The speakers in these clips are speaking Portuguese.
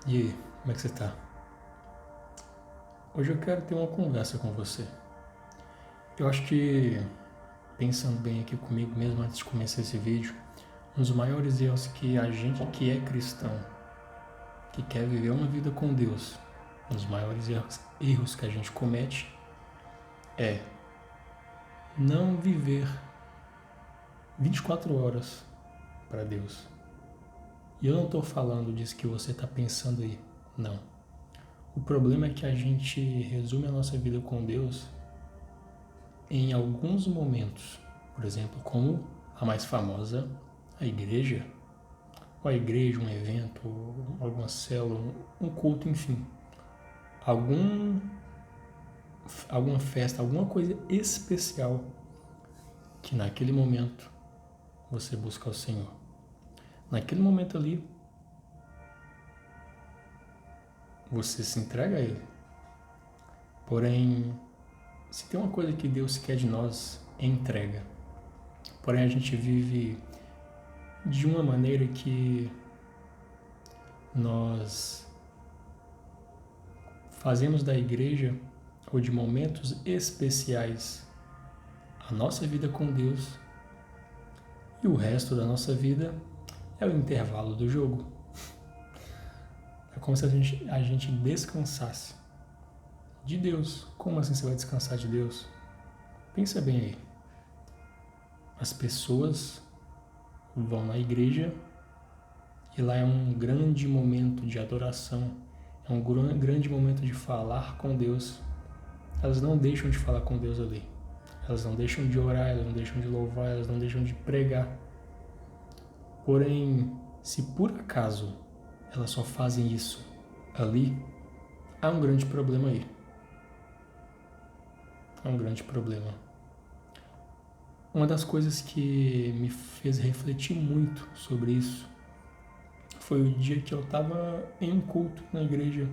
E aí, como é que você tá? Hoje eu quero ter uma conversa com você. Eu acho que, pensando bem aqui comigo mesmo antes de começar esse vídeo, um dos maiores erros que a gente que é cristão, que quer viver uma vida com Deus, um dos maiores erros que a gente comete é não viver 24 horas para Deus. E eu não estou falando disso que você está pensando aí, não. O problema é que a gente resume a nossa vida com Deus em alguns momentos, por exemplo, como a mais famosa, a igreja, ou a igreja, um evento, alguma célula, um culto, enfim, algum, alguma festa, alguma coisa especial que naquele momento você busca o Senhor. Naquele momento ali, você se entrega a Ele. Porém, se tem uma coisa que Deus quer de nós, é entrega. Porém, a gente vive de uma maneira que nós fazemos da igreja ou de momentos especiais a nossa vida com Deus e o resto da nossa vida é o intervalo do jogo. É como se a gente descansasse de Deus. Como assim você vai descansar de Deus? Pensa bem aí. As pessoas vão na igreja e lá é um grande momento de adoração, é um grande momento de falar com Deus. Elas não deixam de falar com Deus ali. Elas não deixam de orar, elas não deixam de louvar, elas não deixam de pregar. Porém, se por acaso elas só fazem isso ali, há um grande problema aí. Há um grande problema. Uma das coisas que me fez refletir muito sobre isso foi o dia que eu estava em um culto na igreja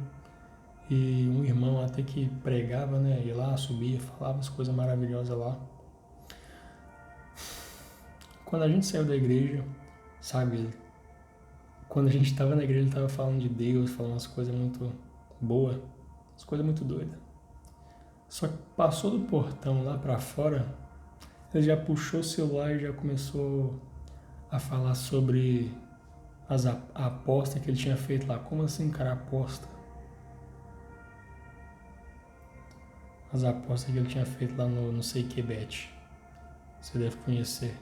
e um irmão até que pregava, né, ia lá, subia, falava as coisas maravilhosas lá. Quando a gente saiu da igreja, sabe, quando a gente estava na igreja, ele estava falando de Deus, falando umas coisas muito boas, umas coisas muito doidas. Só que passou do portão lá para fora, ele já puxou o celular e já começou a falar sobre a aposta que ele tinha feito lá. Como assim, cara, aposta? As apostas que ele tinha feito lá no sei que bet. Você deve conhecer.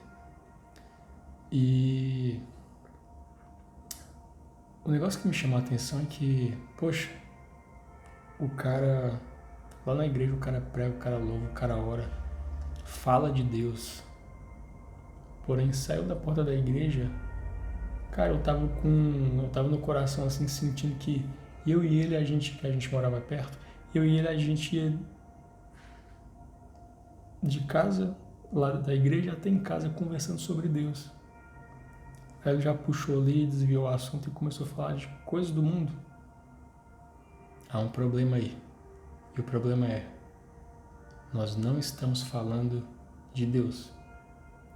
E o negócio que me chamou a atenção é que, poxa, o cara, lá na igreja o cara prega, o cara louva, o cara ora, fala de Deus. Porém, saiu da porta da igreja, cara, eu tava no coração assim, sentindo que eu e ele, que a gente morava perto, eu e ele, a gente ia de casa, lá da igreja até em casa, conversando sobre Deus. Aí ele já puxou ali, desviou o assunto e começou a falar de coisas do mundo. Há um problema aí. E o problema é, nós não estamos falando de Deus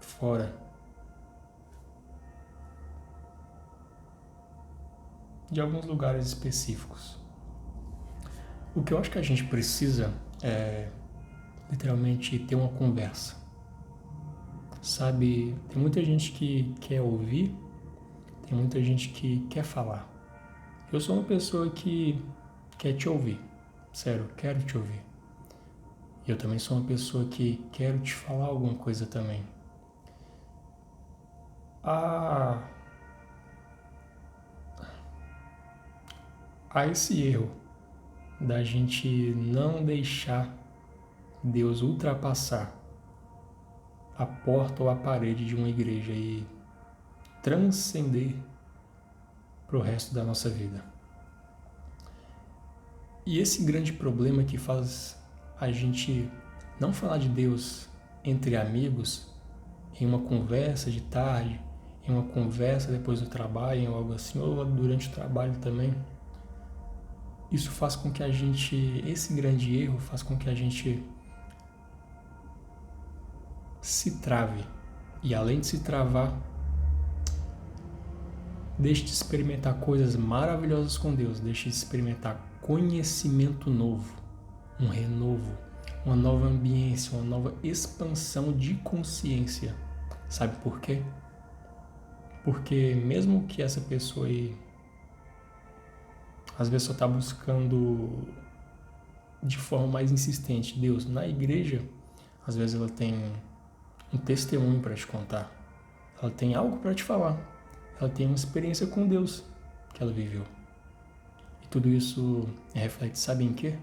fora de alguns lugares específicos. O que eu acho que a gente precisa é literalmente ter uma conversa. Sabe, tem muita gente que quer ouvir, tem muita gente que quer falar. Eu sou uma pessoa que quer te ouvir. Sério, quero te ouvir. E eu também sou uma pessoa que quero te falar alguma coisa também. Há esse erro da gente não deixar Deus ultrapassar a porta ou a parede de uma igreja e transcender para o resto da nossa vida. E esse grande problema que faz a gente não falar de Deus entre amigos, em uma conversa de tarde, em uma conversa depois do trabalho, em algo assim, ou durante o trabalho também, isso faz com que a gente, esse grande erro faz com que a gente se trave. E além de se travar, Deixe de experimentar coisas maravilhosas com Deus. Deixe de experimentar conhecimento novo, um renovo, uma nova ambiência, uma nova expansão de consciência. Sabe por quê? Porque mesmo que essa pessoa aí às vezes só está buscando de forma mais insistente Deus na igreja, às vezes ela tem um testemunho para te contar, ela tem algo para te falar, ela tem uma experiência com Deus que ela viveu. E tudo isso reflete, sabe em quê?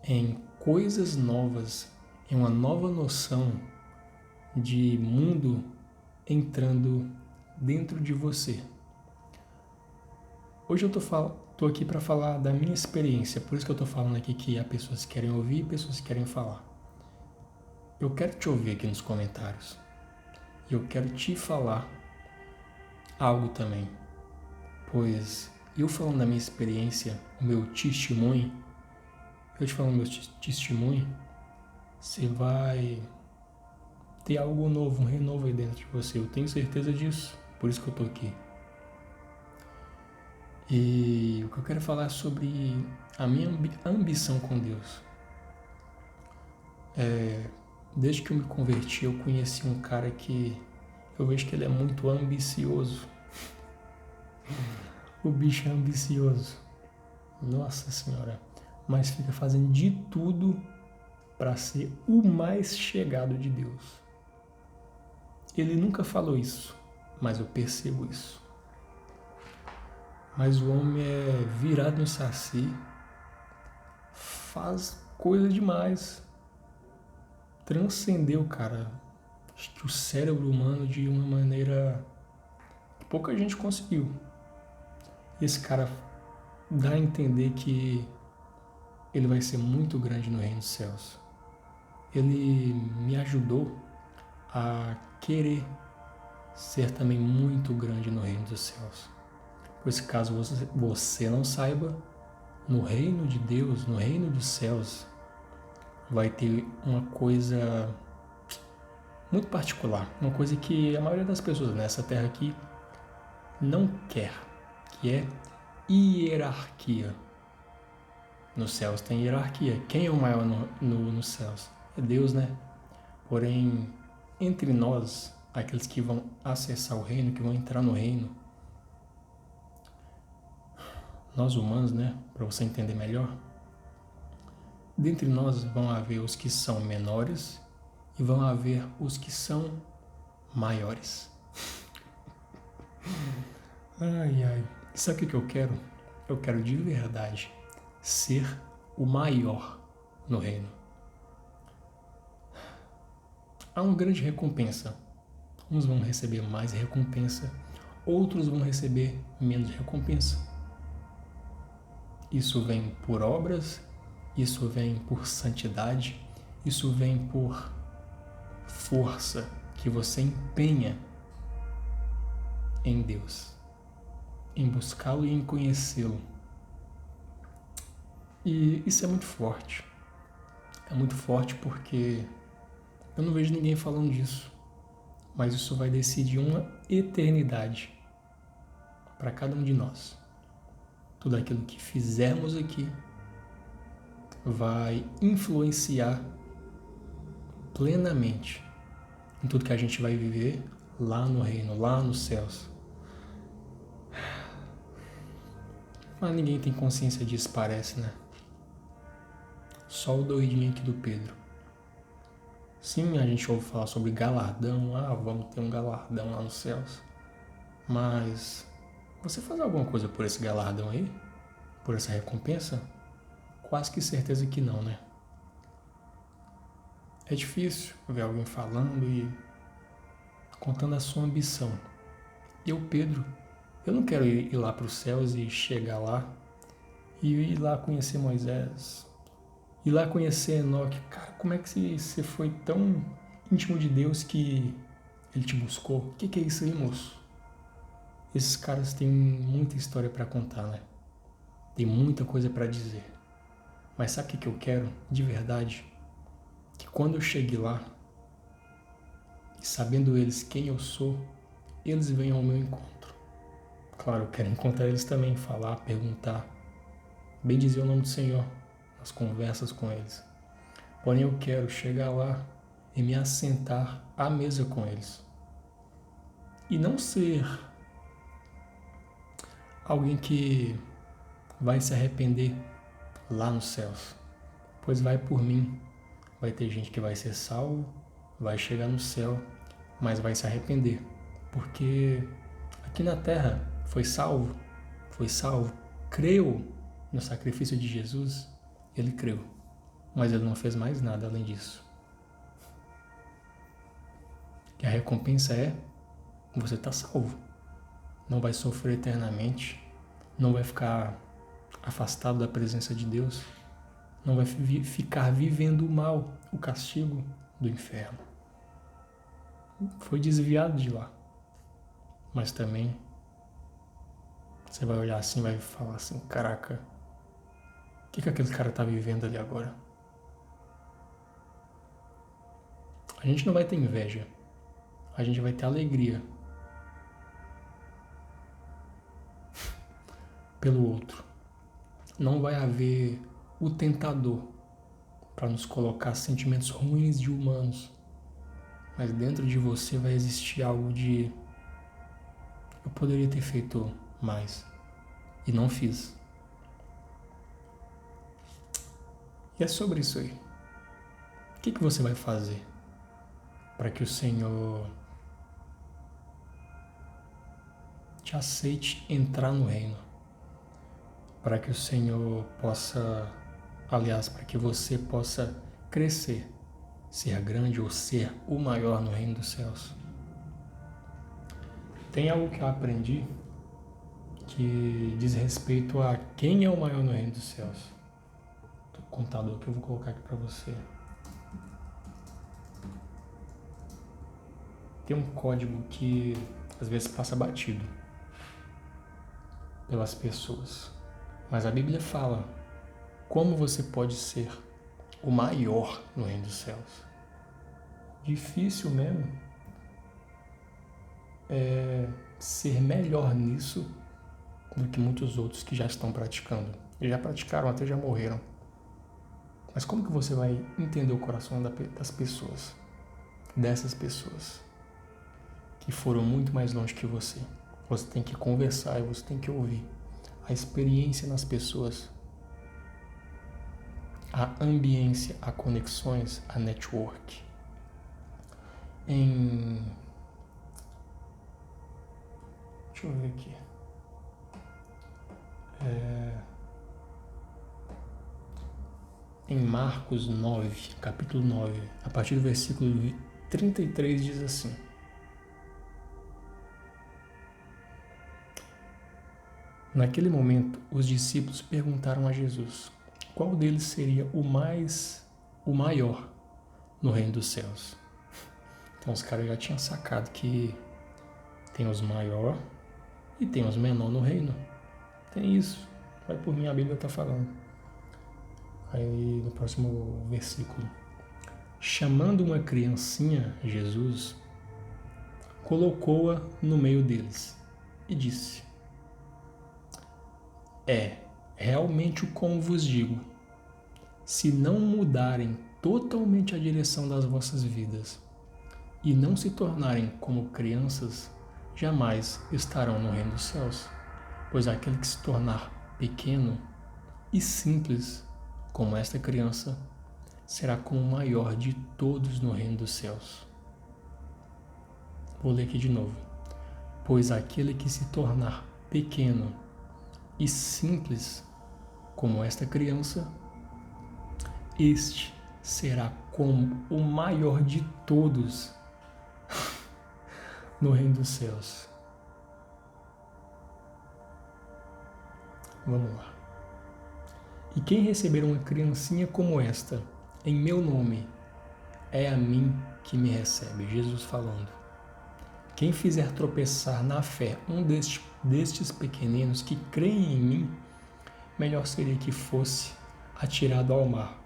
Em coisas novas, em uma nova noção de mundo entrando dentro de você. Hoje eu tô aqui para falar da minha experiência, por isso que eu tô falando aqui que há pessoas que querem ouvir e pessoas que querem falar. Eu quero te ouvir aqui nos comentários. E eu quero te falar algo também. Pois eu falando da minha experiência, o meu testemunho, eu te falando do meu testemunho, você vai ter algo novo, um renovo aí dentro de você. Eu tenho certeza disso, por isso que eu tô aqui. E o que eu quero falar é sobre a minha ambição com Deus. Desde que eu me converti, eu conheci um cara que eu vejo que ele é muito ambicioso. O bicho é ambicioso. Nossa Senhora. Mas fica fazendo de tudo para ser o mais chegado de Deus. Ele nunca falou isso, mas eu percebo isso. Mas o homem é virado no saci, faz coisa demais. Transcendeu, cara, acho que o cérebro humano de uma maneira que pouca gente conseguiu. E esse cara dá a entender que ele vai ser muito grande no reino dos céus. Ele me ajudou a querer ser também muito grande no reino dos céus. Pois caso você não saiba, no reino de Deus, no reino dos céus, vai ter uma coisa muito particular, uma coisa que a maioria das pessoas nessa terra aqui não quer, que é hierarquia. Nos céus tem hierarquia. Quem é o maior nos céus? É Deus, né? Porém, entre nós, aqueles que vão acessar o reino, que vão entrar no reino, nós humanos, né? Para você entender melhor, dentre nós vão haver os que são menores e vão haver os que são maiores. Ai, ai. Sabe o que eu quero? Eu quero de verdade ser o maior no reino. Há uma grande recompensa. Uns vão receber mais recompensa, outros vão receber menos recompensa. Isso vem por obras, isso vem por santidade, isso vem por força que você empenha em Deus, em buscá-lo e em conhecê-lo. E isso é muito forte. É muito forte porque eu não vejo ninguém falando disso, mas isso vai decidir uma eternidade para cada um de nós. Tudo aquilo que fizermos aqui vai influenciar plenamente em tudo que a gente vai viver lá no reino, lá nos céus. Mas ninguém tem consciência disso, parece, né? Só o doidinho aqui do Pedro. Sim, a gente ouve falar sobre galardão, vamos ter um galardão lá nos céus. Mas você faz alguma coisa por esse galardão aí? Por essa recompensa? Quase que certeza que não, né? É difícil ver alguém falando e contando a sua ambição. Eu, Pedro, eu não quero ir lá para os céus e chegar lá e ir lá conhecer Moisés, ir lá conhecer Enoque. Cara, como é que você foi tão íntimo de Deus que ele te buscou? O que é isso aí, moço? Esses caras têm muita história para contar, né? Tem muita coisa para dizer. Mas sabe o que eu quero, de verdade? Que quando eu chegue lá, e sabendo eles quem eu sou, eles venham ao meu encontro. Claro, eu quero encontrar eles também, falar, perguntar, bem dizer o nome do Senhor nas conversas com eles. Porém, eu quero chegar lá e me assentar à mesa com eles. E não ser alguém que vai se arrepender lá nos céus, pois vai por mim. Vai ter gente que vai ser salvo, vai chegar no céu, mas vai se arrepender, porque aqui na terra foi salvo, creu no sacrifício de Jesus, ele creu, mas ele não fez mais nada além disso. E a recompensa é: você está salvo, não vai sofrer eternamente, não vai ficar afastado da presença de Deus, não vai ficar vivendo o mal, o castigo do inferno. Foi desviado de lá. Mas também você vai olhar assim e vai falar assim: caraca, o que aquele cara tá vivendo ali agora? A gente não vai ter inveja, a gente vai ter alegria pelo outro. Não vai haver o tentador para nos colocar sentimentos ruins de humanos, mas dentro de você vai existir algo de: eu poderia ter feito mais e não fiz. E é sobre isso aí. O que você vai fazer para que o Senhor te aceite entrar no reino? Para que o Senhor possa, aliás, para que você possa crescer, ser grande ou ser o maior no reino dos céus. Tem algo que eu aprendi que diz respeito a quem é o maior no reino dos céus. O contador que eu vou colocar aqui para você. Tem um código que às vezes passa batido pelas pessoas, mas a Bíblia fala como você pode ser o maior no reino dos céus. Difícil mesmo é ser melhor nisso do que muitos outros que já estão praticando. E já praticaram, até já morreram. Mas como que você vai entender o coração das pessoas? Dessas pessoas que foram muito mais longe que você. Você tem que conversar e você tem que ouvir a experiência nas pessoas, a ambiência, a conexões, a network. Deixa eu ver aqui. Em Marcos 9, capítulo 9, a partir do versículo 33 diz assim: naquele momento, os discípulos perguntaram a Jesus qual deles seria o maior no reino dos céus. Então os caras já tinham sacado que tem os maior e tem os menor no reino. Tem isso. Vai por mim, a Bíblia está falando. Aí no próximo versículo: chamando uma criancinha, Jesus colocou-a no meio deles e disse: realmente como vos digo, se não mudarem totalmente a direção das vossas vidas e não se tornarem como crianças, jamais estarão no reino dos céus. Pois aquele que se tornar pequeno e simples como esta criança será como o maior de todos no reino dos céus. Vou ler aqui de novo. Pois aquele que se tornar pequeno e simples como esta criança, este será como o maior de todos no reino dos céus. Vamos lá. E quem receber uma criancinha como esta, em meu nome, é a mim que me recebe. Jesus falando. Quem fizer tropeçar na fé um destes pequeninos que creem em mim, melhor seria que fosse atirado ao mar,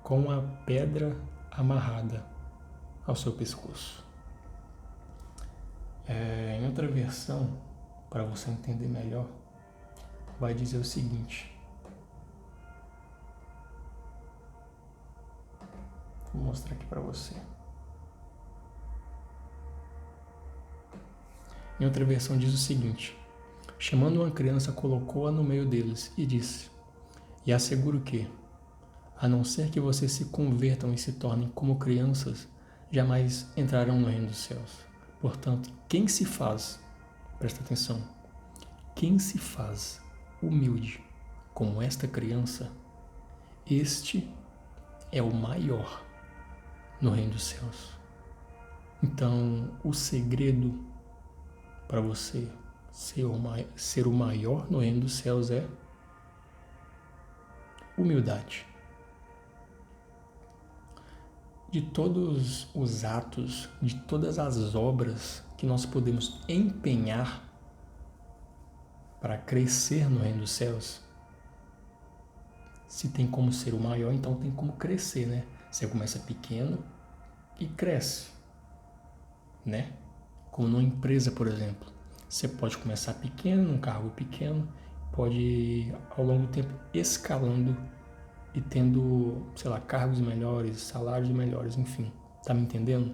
com uma pedra amarrada ao seu pescoço. Em outra versão, para você entender melhor, vai dizer o seguinte. Vou mostrar aqui para você. Em outra versão diz o seguinte: chamando uma criança, colocou-a no meio deles e disse: e asseguro que, a não ser que vocês se convertam e se tornem como crianças, jamais entrarão no reino dos céus. Portanto, quem se faz, presta atenção, quem se faz humilde como esta criança, este é o maior no reino dos céus. Então, o segredo para você ser o maior no reino dos céus é humildade. De todos os atos, de todas as obras que nós podemos empenhar para crescer no reino dos céus, se tem como ser o maior, então tem como crescer, né? Você começa pequeno e cresce, né? Como numa empresa, por exemplo. Você pode começar pequeno, num cargo pequeno, pode ir ao longo do tempo escalando e tendo, sei lá, cargos melhores, salários melhores, enfim. Tá me entendendo?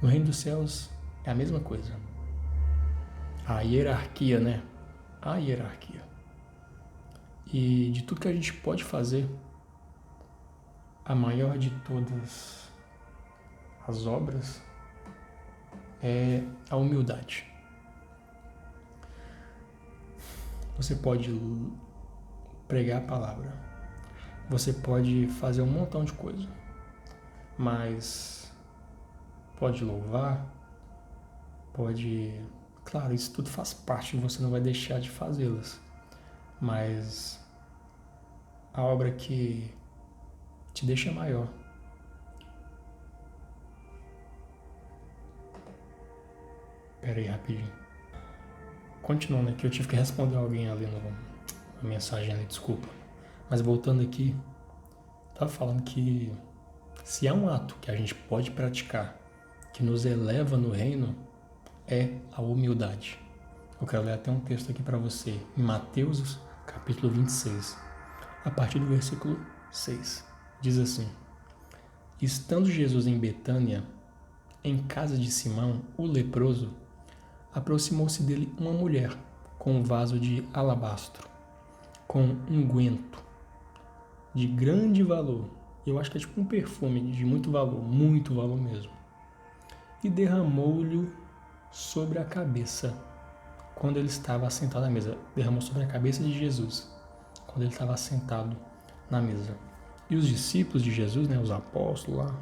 No reino dos céus é a mesma coisa. A hierarquia, né? A hierarquia. E de tudo que a gente pode fazer, a maior de todas as obras é a humildade. Você pode pregar a palavra, você pode fazer um montão de coisa, mas pode louvar, pode... Claro, isso tudo faz parte, você não vai deixar de fazê-las, mas a obra que te deixa maior Pera aí, rapidinho. Continuando aqui, eu tive que responder alguém ali na mensagem ali, desculpa. Mas voltando aqui, tava falando que se há um ato que a gente pode praticar que nos eleva no reino, é a humildade. Eu quero ler até um texto aqui para você, em Mateus, capítulo 26, a partir do versículo 6. Diz assim: estando Jesus em Betânia, em casa de Simão, o leproso, aproximou-se dele uma mulher com um vaso de alabastro, com unguento de grande valor. Eu acho que é tipo um perfume de muito valor mesmo. E derramou-lhe sobre a cabeça quando ele estava assentado à mesa. Derramou sobre a cabeça de Jesus quando ele estava assentado na mesa. E os discípulos de Jesus, né, os apóstolos lá,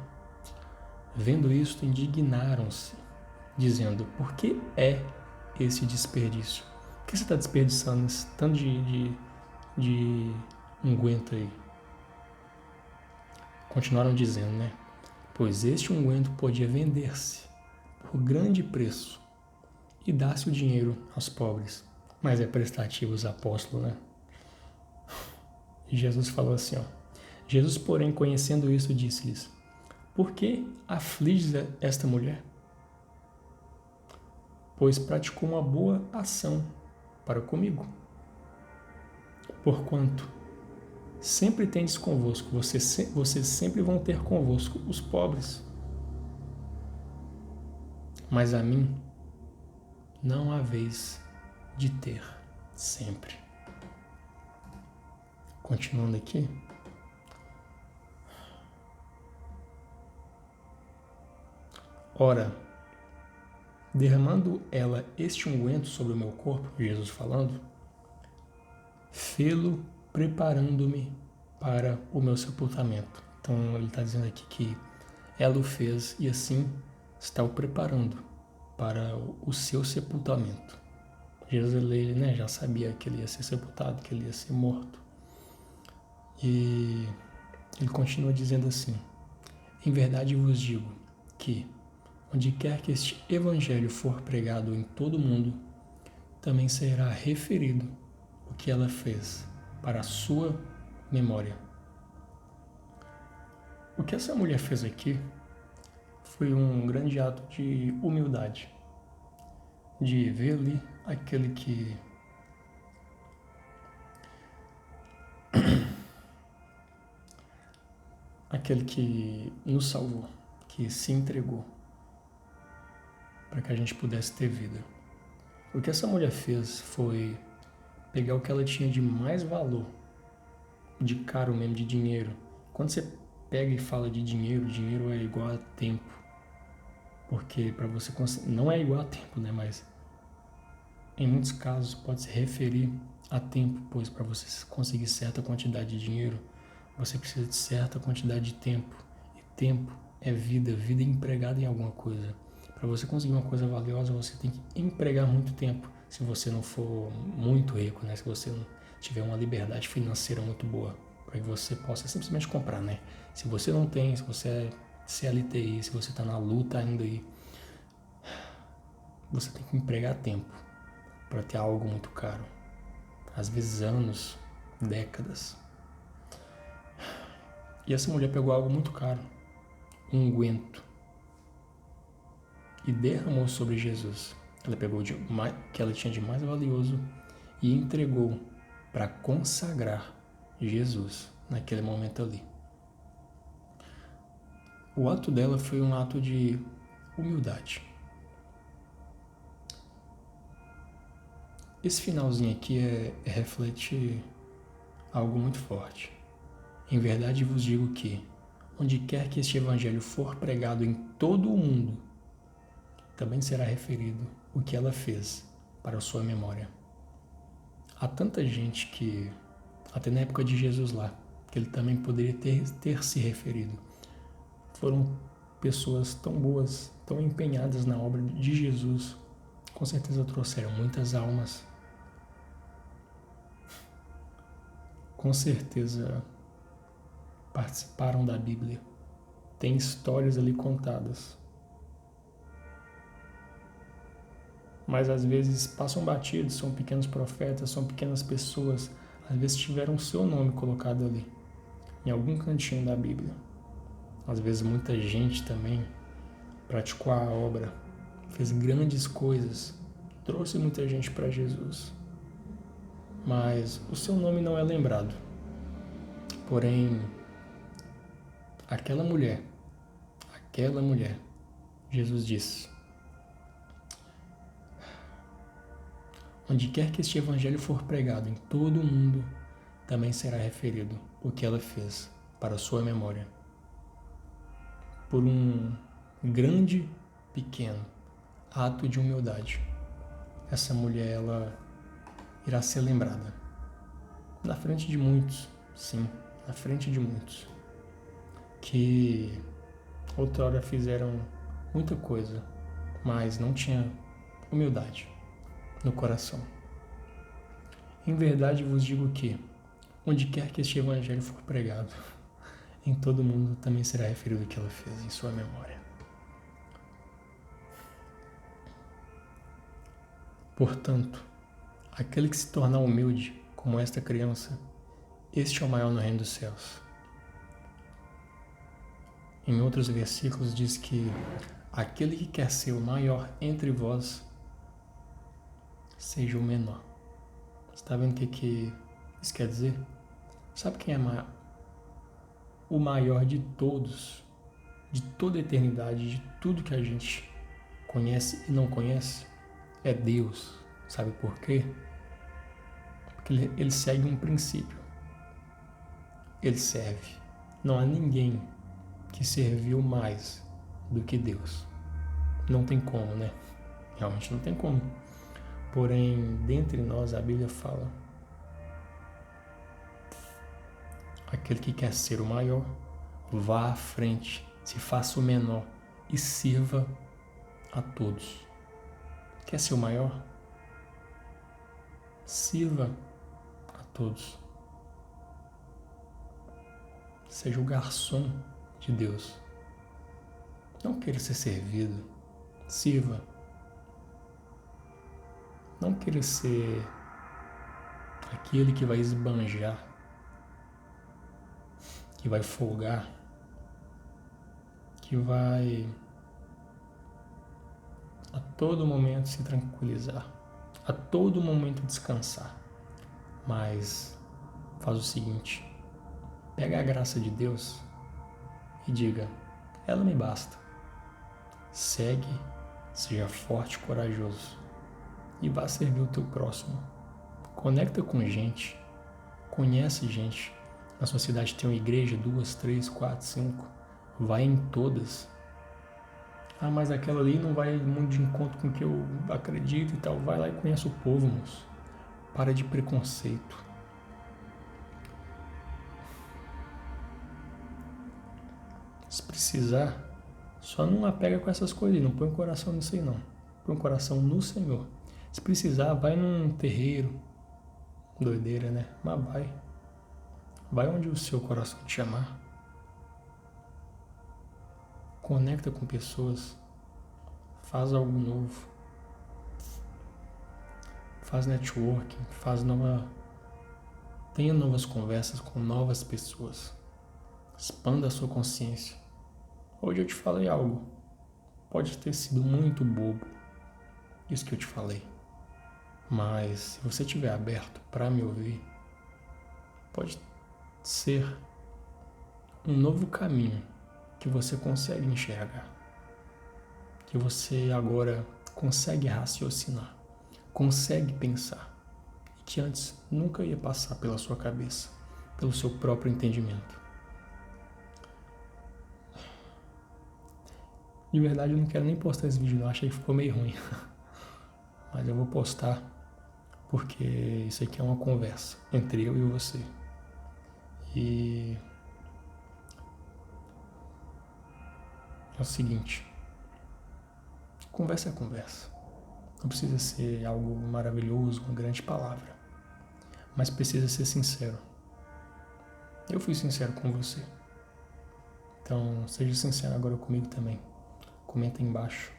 vendo isto, indignaram-se, dizendo: por que é esse desperdício? Por que você está desperdiçando esse tanto de unguento aí? Continuaram dizendo, né? Pois este unguento podia vender-se por grande preço e dar-se o dinheiro aos pobres. Mas é prestativo os apóstolos, né? E Jesus falou assim, ó. Jesus, porém, conhecendo isso, disse-lhes: por que afliges esta mulher? Pois praticou uma boa ação para comigo. Porquanto sempre tendes convosco, vocês sempre vão ter convosco os pobres. Mas a mim não haveis de ter sempre. Continuando aqui. Ora, derramando ela este unguento sobre o meu corpo, Jesus falando, fê-lo preparando-me para o meu sepultamento. Então ele está dizendo aqui que ela o fez e assim está o preparando para o seu sepultamento. Jesus ele, né, já sabia que ele ia ser sepultado, que ele ia ser morto. E ele continua dizendo assim: em verdade vos digo que onde quer que este evangelho for pregado em todo o mundo, também será referido o que ela fez para a sua memória. O que essa mulher fez aqui foi um grande ato de humildade, de ver ali aquele que nos salvou, que se entregou para que a gente pudesse ter vida. O que essa mulher fez foi pegar o que ela tinha de mais valor, de caro mesmo, de dinheiro. Quando você pega e fala de dinheiro, dinheiro é igual a tempo. Porque para você não é igual a tempo, né? Mas em muitos casos pode se referir a tempo, pois para você conseguir certa quantidade de dinheiro, você precisa de certa quantidade de tempo. E tempo é vida, vida empregada em alguma coisa. Para você conseguir uma coisa valiosa, você tem que empregar muito tempo. Se você não for muito rico, né? Se você não tiver uma liberdade financeira muito boa, para que você possa simplesmente comprar, né? Se você não tem, se você é CLTI, se você está na luta ainda aí, você tem que empregar tempo para ter algo muito caro. Às vezes anos, décadas. E essa mulher pegou algo muito caro, um unguento, e derramou sobre Jesus. Ela pegou o que ela tinha de mais valioso e entregou para consagrar Jesus naquele momento ali. O ato dela foi um ato de humildade. Esse finalzinho aqui reflete algo muito forte. Em verdade vos digo que, onde quer que este evangelho for pregado em todo o mundo, também será referido o que ela fez para a sua memória. Há tanta gente que, até na época de Jesus lá, que ele também poderia ter se referido. Foram pessoas tão boas, tão empenhadas na obra de Jesus, com certeza trouxeram muitas almas. Com certeza participaram da Bíblia. Tem histórias ali contadas. Mas às vezes passam batidos, são pequenos profetas, são pequenas pessoas, às vezes tiveram o seu nome colocado ali, em algum cantinho da Bíblia. Às vezes muita gente também praticou a obra, fez grandes coisas, trouxe muita gente para Jesus. Mas o seu nome não é lembrado. Porém, aquela mulher, Jesus disse: onde quer que este evangelho for pregado em todo o mundo, também será referido o que ela fez para a sua memória. Por um grande, pequeno ato de humildade, essa mulher ela irá ser lembrada. Na frente de muitos, sim, na frente de muitos, que outrora fizeram muita coisa, mas não tinha humildade no coração. Em verdade vos digo que, onde quer que este evangelho for pregado, em todo mundo também será referido o que ela fez em sua memória. Portanto, aquele que se tornar humilde, como esta criança, este é o maior no reino dos céus. Em outros versículos diz que aquele que quer ser o maior entre vós, seja o menor. Você está vendo o que isso quer dizer? Sabe quem é o maior de todos, de toda a eternidade, de tudo que a gente conhece e não conhece? É Deus. Sabe por quê? Porque ele segue um princípio. Ele serve. Não há ninguém que serviu mais do que Deus. Não tem como, né? Realmente não tem como. Porém, dentre nós, a Bíblia fala: aquele que quer ser o maior, vá à frente, se faça o menor e sirva a todos. Quer ser o maior? Sirva a todos. Seja o garçom de Deus. Não queira ser servido. Sirva. Não queira ser aquele que vai esbanjar, que vai folgar, que vai a todo momento se tranquilizar. a todo momento descansar. Mas faz o seguinte, pega a graça de Deus e diga, ela me basta. Segue, seja forte e corajoso e vá servir o teu próximo. Conecta com gente, conhece gente. Na sua cidade tem uma igreja, 2, 3, 4, 5. Vai em todas. Ah, mas aquela ali não vai muito de encontro com o que eu acredito e tal. Vai lá e conhece o povo, moço. Para de preconceito. Se precisar, só não apega com essas coisas, não põe o coração nisso aí não. Põe o coração no Senhor. Se precisar, vai num terreiro. Doideira, né? Mas vai. Vai onde o seu coração te chamar. Conecta com pessoas. Faz algo novo. Faz networking. Tenha novas conversas com novas pessoas. Expanda a sua consciência. Hoje eu te falei algo. Pode ter sido muito bobo. Isso que eu te falei. Mas se você estiver aberto para me ouvir, pode ser um novo caminho que você consegue enxergar. Que você agora consegue raciocinar, consegue pensar. E que antes nunca ia passar pela sua cabeça, pelo seu próprio entendimento. De verdade eu não quero nem postar esse vídeo não, achei que ficou meio ruim. Mas eu vou postar porque isso aqui é uma conversa entre eu e você. E é o seguinte, conversa é conversa. Não precisa ser algo maravilhoso, uma grande palavra, mas precisa ser sincero. Eu fui sincero com você. Então, seja sincero agora comigo também. Comenta aí embaixo.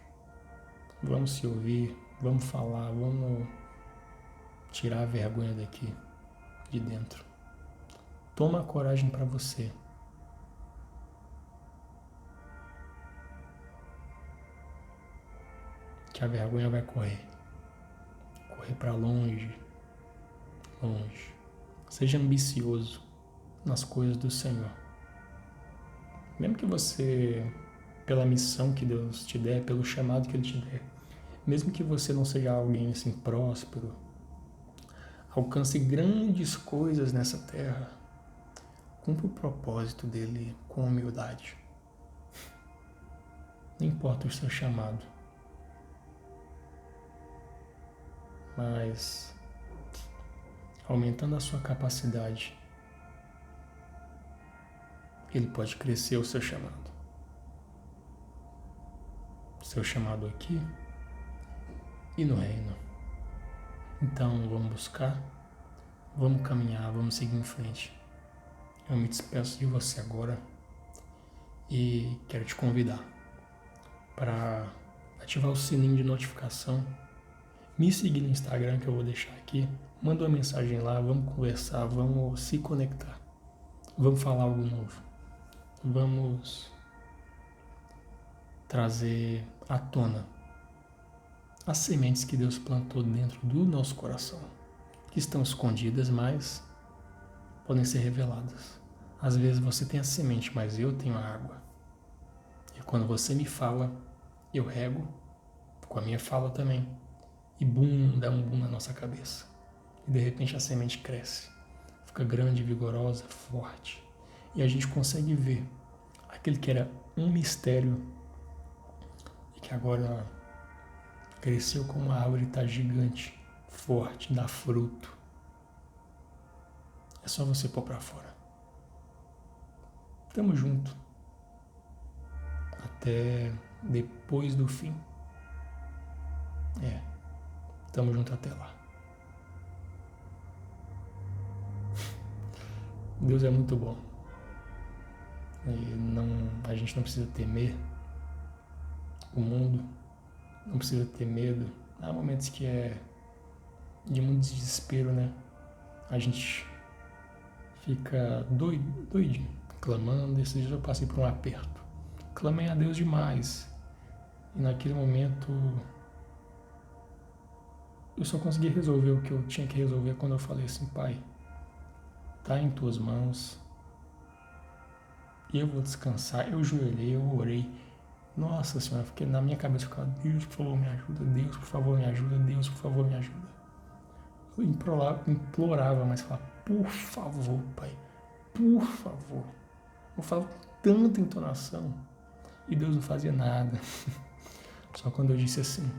Vamos se ouvir, vamos falar, vamos tirar a vergonha daqui, de dentro. Toma a coragem para você. Que a vergonha vai correr. Correr para longe, longe. Seja ambicioso nas coisas do Senhor. Mesmo que você, pela missão que Deus te der, pelo chamado que Ele te der, mesmo que você não seja alguém assim próspero, alcance grandes coisas nessa terra, cumpra o propósito dele com humildade. Não importa o seu chamado, mas aumentando a sua capacidade, ele pode crescer o seu chamado. Seu chamado aqui e no reino. Então vamos buscar, vamos caminhar, vamos seguir em frente. Eu me despeço de você agora e quero te convidar para ativar o sininho de notificação, me seguir no Instagram que eu vou deixar aqui, manda uma mensagem lá, vamos conversar, vamos se conectar, vamos falar algo novo, vamos trazer à tona as sementes que Deus plantou dentro do nosso coração, que estão escondidas, mas podem ser reveladas. Às vezes você tem a semente, mas eu tenho a água. E quando você me fala, eu rego com a minha fala também. E bum, dá um boom na nossa cabeça. E de repente a semente cresce, fica grande, vigorosa, forte. E a gente consegue ver aquele que era um mistério e que agora cresceu como uma árvore, está gigante, forte, dá fruto. É só você pôr para fora. Tamo junto. Até depois do fim. Tamo junto até lá. Deus é muito bom. E a gente não precisa temer o mundo. Não precisa ter medo. Há momentos que é de muito desespero, né? A gente fica doidinho, clamando. Esses dias eu passei por um aperto. Clamei a Deus demais. E naquele momento eu só consegui resolver o que eu tinha que resolver quando eu falei assim, Pai, tá em tuas mãos, eu vou descansar. Eu joelhei, eu orei. Nossa Senhora, fiquei na minha cabeça, ficava, Deus, por favor, me ajuda, Deus, por favor, me ajuda, Deus, por favor, me ajuda. Eu implorava, mas falava, por favor, Pai, por favor. Eu falava com tanta entonação e Deus não fazia nada. Só quando eu disse assim,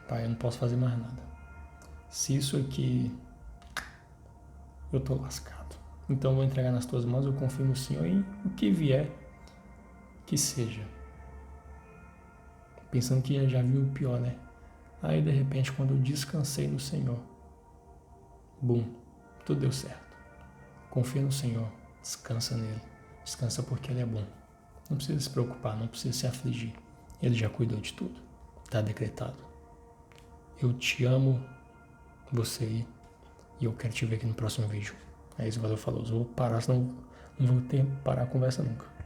Pai, eu não posso fazer mais nada. Se isso aqui, eu tô lascado. Então eu vou entregar nas tuas mãos, eu confio no Senhor e o que vier, que seja. Pensando que já viu o pior, né? Aí de repente, quando eu descansei no Senhor, bum, tudo deu certo. Confia no Senhor, descansa nele. Descansa porque ele é bom. Não precisa se preocupar, não precisa se afligir. Ele já cuidou de tudo. Está decretado. Eu te amo, você aí, e eu quero te ver aqui no próximo vídeo. É isso, valeu, falou. Eu vou parar, senão não vou ter que parar a conversa nunca.